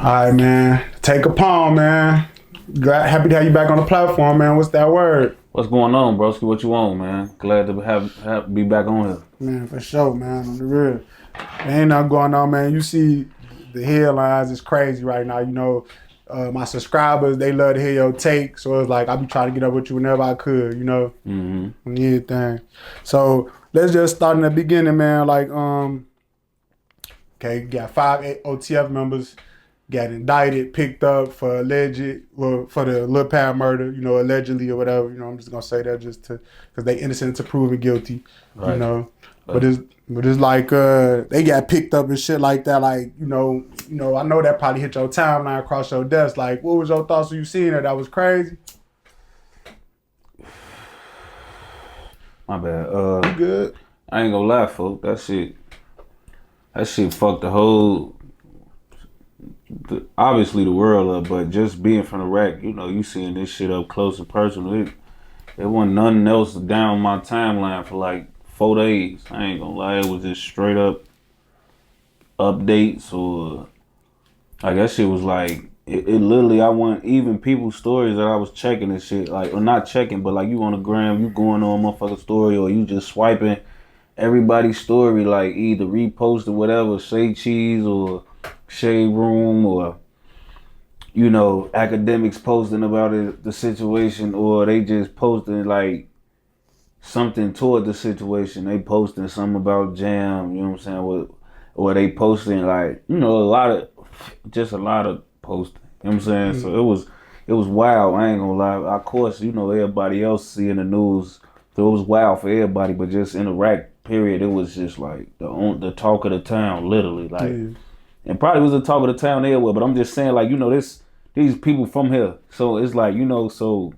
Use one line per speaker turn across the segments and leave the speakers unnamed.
All right, man. Tay Capone, man. Happy to have you back on the platform, man. What's that word?
What's going on, broski? What you want, man? Glad to be back on here.
Man, for sure, man. On the real. There ain't nothing going on, man. You see the headlines, it's crazy right now. My subscribers, they love to hear your take. So it's like I be trying to get up with you whenever I could,
Mm-hmm.
anything. So let's just start in the beginning, man. Okay, got five OTF members got indicted, picked up for for the Lil Pad murder, allegedly or whatever. I'm just gonna say that just because they innocent until proven guilty,
Right.
But it's like they got picked up and shit like that. Like I know that probably hit your timeline across your desk. Like, what was your thoughts when you seen it? That was crazy.
My bad.
You good?
I ain't gonna lie, folks. That shit fucked obviously the world up. But just being from the rack, you seeing this shit up close and personal. It wasn't nothing else down my timeline for like 4 days. I ain't gonna lie. It was just straight up updates or like that shit was like it literally. I want even people's stories that I was checking and shit, like, or not checking, but like you on the gram, you going on a motherfucking story, or you just swiping everybody's story, like either repost or whatever, Shea Cheese or Shade Room, or academics posting about it, the situation, or they just posting like something toward the situation. They posting something about Jam, you know what I'm saying? Or they posting like, a lot of posting. You know what I'm saying?
Mm-hmm.
So it was wild. I ain't gonna lie. Of course, everybody else seeing the news. So it was wild for everybody, but just in the rack period, it was just like the talk of the town, literally. Like, and probably was the talk of the town everywhere. But I'm just saying, like, these people from here. So it's like, so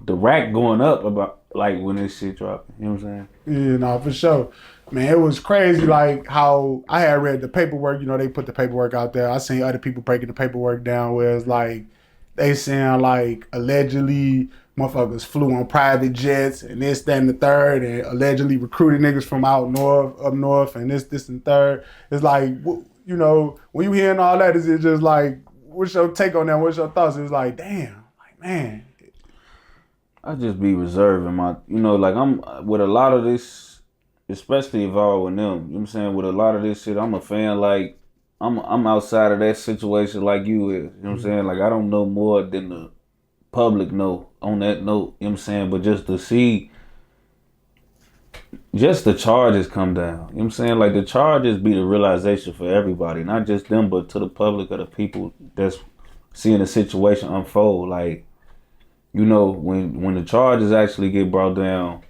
the rack going up about like when this shit dropped. You know what I'm saying?
Yeah, no, for sure. Man, it was crazy like how I had read the paperwork, they put the paperwork out there. I seen other people breaking the paperwork down where it's like they saying like allegedly motherfuckers flew on private jets and this, that, and the third, and allegedly recruited niggas from up north, and this, and third. It's like, when you hearing all that, is it just like, what's your take on that? What's your thoughts? It's like, damn, like, man.
I just be reserving my, like I'm with a lot of this, especially involved with them. You know what I'm saying? With a lot of this shit, I'm a fan. Like I'm outside of that situation, like you is. You know what I'm saying? Like I don't know more than the public know on that note. You know what I'm saying? But just to see, just the charges come down. You know what I'm saying? Like the charges be the realization for everybody, not just them, but to the public or the people that's seeing the situation unfold. Like, when the charges actually get brought down,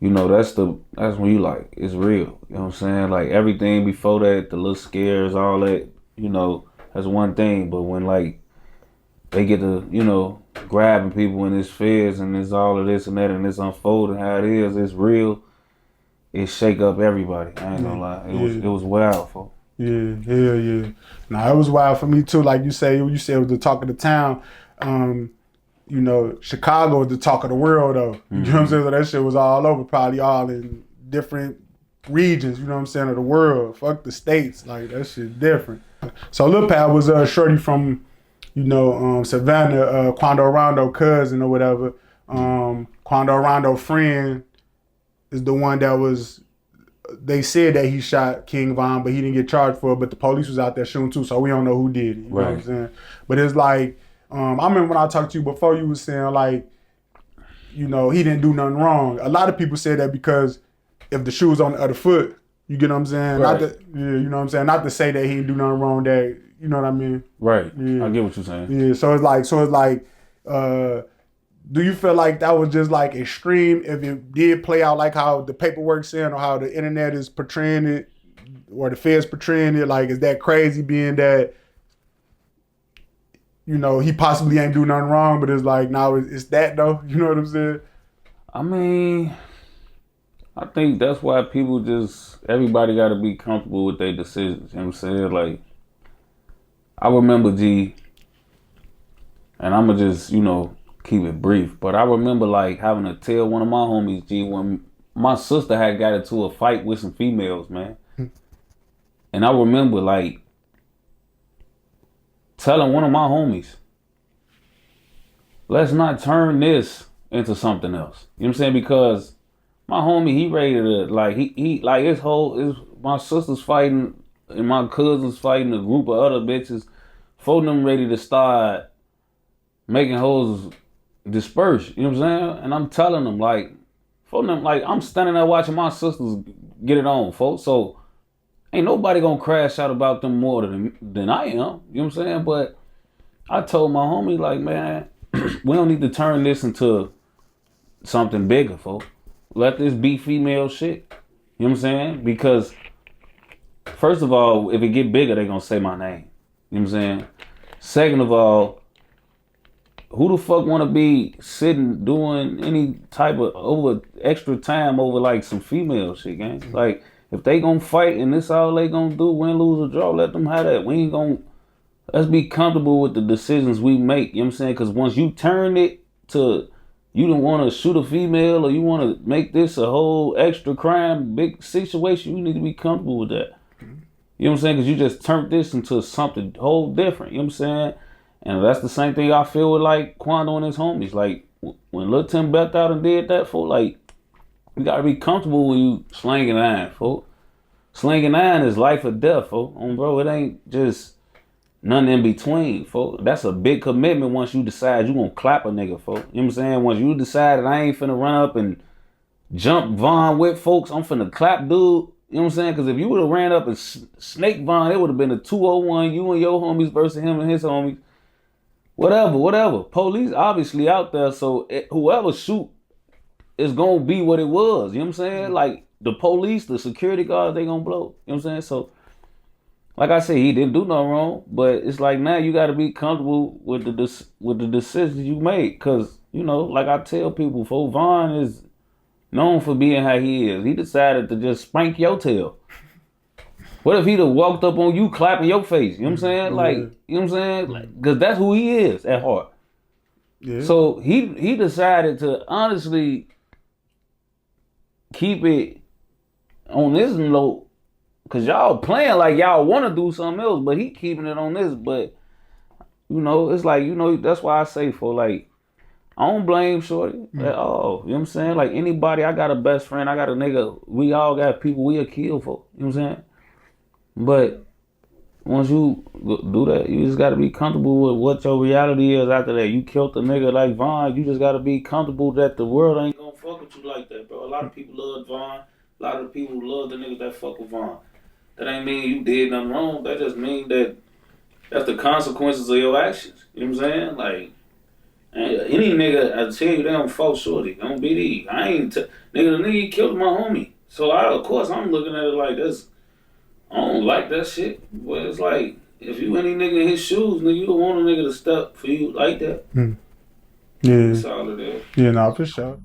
that's when you like, it's real. You know what I'm saying? Like everything before that, the little scares, all that, that's one thing. But when like they get to, grabbing people in this feds and it's all of this and that and it's unfolding how it is, it's real. It shake up everybody. I ain't gonna lie. It was wild, folks.
Yeah, hell yeah. Nah, it was wild for me too. Like you said it was the talk of the town. Chicago was the talk of the world though. You know what I'm saying? So that shit was all over, probably all in different regions, you know what I'm saying, of the world. Fuck the states. Like that shit different. So Lil Pad was a shorty from, Savannah, Quando Rondo cousin or whatever. Quando Rondo friend is the one that was, they said that he shot King Von, but he didn't get charged for it, but the police was out there shooting too, so we don't know who did it. You know what I'm saying? But it's like, I remember when I talked to you before, you was saying like, he didn't do nothing wrong. A lot of people say that because if the shoe was on the other foot, you get what I'm saying?
Right.
You know what I'm saying? Not to say that he didn't do nothing wrong, that, you know what I mean?
Right.
Yeah.
I get what you're saying.
Yeah, so it's like, do you feel like that was just like extreme if it did play out like how the paperwork's saying or how the internet is portraying it or the feds portraying it? Like, is that crazy being that, he possibly ain't do nothing wrong, but it's like, now it's that though? You know what I'm saying?
I mean, I think that's why everybody got to be comfortable with their decisions. You know what I'm saying? Like, I remember, G, and I'm going to just, keep it brief, but I remember like having to tell one of my homies, G, when my sister had got into a fight with some females, man. And I remember like telling one of my homies, let's not turn this into something else. You know what I'm saying? Because my homie, he ready to, like, he like, my sister's fighting and my cousin's fighting a group of other bitches. For them ready to start making hoes disperse. You know what I'm saying? And I'm telling them, like, for them, like, I'm standing there watching my sisters get it on, folks. So ain't nobody gonna crash out about them more than I am. You know what I'm saying? But I told my homie, like, man, we don't need to turn this into something bigger, folks. Let this be female shit. You know what I'm saying? Because first of all, if it get bigger, they gonna say my name. You know what I'm saying? Second of all, who the fuck want to be sitting doing any type of over extra time over like some female shit, gang? Like, if they gonna fight and this all they gonna do, win, lose, or draw, let them have that. We ain't gonna, let's be comfortable with the decisions we make. You know what I'm saying? Because once you turn it to, you don't want to shoot a female or you want to make this a whole extra crime, big situation, you need to be comfortable with that. You know what I'm saying? Because you just turned this into something whole different. You know what I'm saying? And that's the same thing I feel with like Quando and his homies. Like when Lil Tim backed out and did that, for like, you gotta be comfortable when you slinging iron, folks. Slinging iron is life or death, folks. Bro, it ain't just nothing in between, folks. That's a big commitment once you decide you gonna clap a nigga, folks. You know what I'm saying? Once you decide that I ain't finna run up and jump Von with folks, I'm finna clap dude. You know what I'm saying? Because if you would have ran up and snake Von, it would have been a 2-on-1, you and your homies versus him and his homies. Whatever. Police obviously out there, so whoever shoot is gonna be what it was. You know what I'm saying? Like the police, the security guards, they gonna blow. You know what I'm saying? So, like I said, he didn't do nothing wrong, but it's like now you got to be comfortable with the decisions you make, cause you know, like I tell people, Von is known for being how he is. He decided to just spank your tail. What if he'd have walked up on you clapping your face? You know what I'm saying? Like, you know what I'm saying? Like, because that's who he is at heart. Yeah. So he decided to honestly keep it on this note, because y'all playing like y'all want to do something else, but he keeping it on this. But, you know, it's like, you know, that's why I say, for like, I don't blame Shorty at all. You know what I'm saying? Like anybody, I got a best friend, I got a nigga, we all got people we'll kill for. You know what I'm saying? But once you do that, you just got to be comfortable with what your reality is after that. You killed a nigga like Von, you just got to be comfortable that the world ain't gonna fuck with you like that, bro. A lot of people love Von. A lot of people love the niggas that fuck with Von. That ain't mean you did nothing wrong. That just mean that that's the consequences of your actions. You know what I'm saying? Like, any nigga, I tell you, they don't fall Shorty. Don't be these. Nigga, the nigga killed my homie. So of course I'm looking at it like this. I don't like that shit. But it's like, if you any nigga in his shoes, nigga, you don't want a nigga to step for you like that. Yeah. That's all it is.
Yeah, no, for sure.